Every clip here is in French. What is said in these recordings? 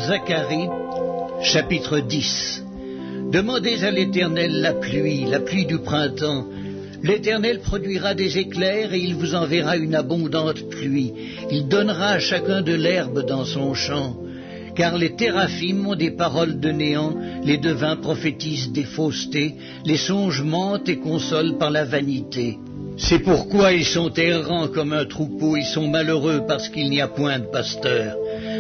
Zacharie, chapitre 10. Demandez à l'Éternel la pluie du printemps. L'Éternel produira des éclairs et il vous enverra une abondante pluie. Il donnera à chacun de l'herbe dans son champ. Car les téraphim ont des paroles de néant, les devins prophétisent des faussetés, les songes mentent et consolent par la vanité. C'est pourquoi ils sont errants comme un troupeau, ils sont malheureux parce qu'il n'y a point de pasteur.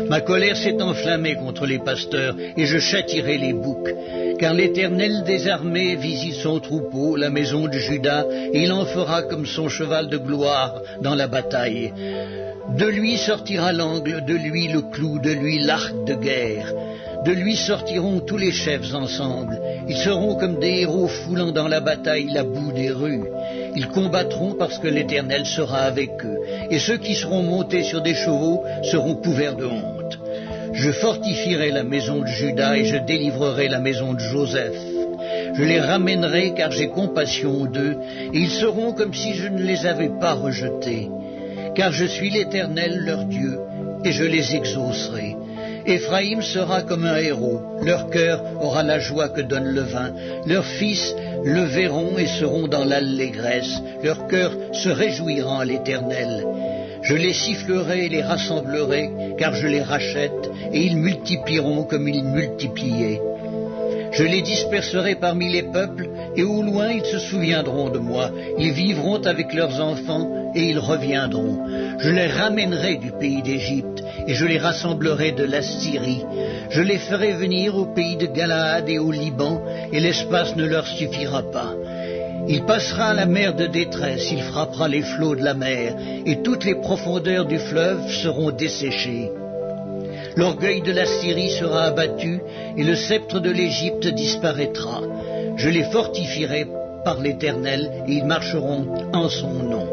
Ma colère s'est enflammée contre les pasteurs, et je châtierai les boucs. Car l'Éternel des armées visite son troupeau, la maison de Juda, et il en fera comme son cheval de gloire dans la bataille. De lui sortira l'angle, de lui le clou, de lui l'arc de guerre. De lui sortiront tous les chefs ensemble. Ils seront comme des héros foulant dans la bataille la boue des rues. Ils combattront parce que l'Éternel sera avec eux. Et ceux qui seront montés sur des chevaux seront couverts de honte. Je fortifierai la maison de Juda et je délivrerai la maison de Joseph. Je les ramènerai car j'ai compassion d'eux, et ils seront comme si je ne les avais pas rejetés. Car je suis l'Éternel leur Dieu, et je les exaucerai. Éphraïm sera comme un héros, leur cœur aura la joie que donne le vin, leurs fils le verront et seront dans l'allégresse, leur cœur se réjouira en l'Éternel. Je les sifflerai et les rassemblerai, car je les rachète, et ils multiplieront comme ils multipliaient. Je les disperserai parmi les peuples, et au loin ils se souviendront de moi. Ils vivront avec leurs enfants, et ils reviendront. Je les ramènerai du pays d'Égypte, et je les rassemblerai de la Syrie. Je les ferai venir au pays de Galaad et au Liban, et l'espace ne leur suffira pas. Il passera à la mer de détresse, il frappera les flots de la mer, et toutes les profondeurs du fleuve seront desséchées. L'orgueil de la Syrie sera abattu, et le sceptre de l'Égypte disparaîtra. Je les fortifierai par l'Éternel, et ils marcheront en son nom.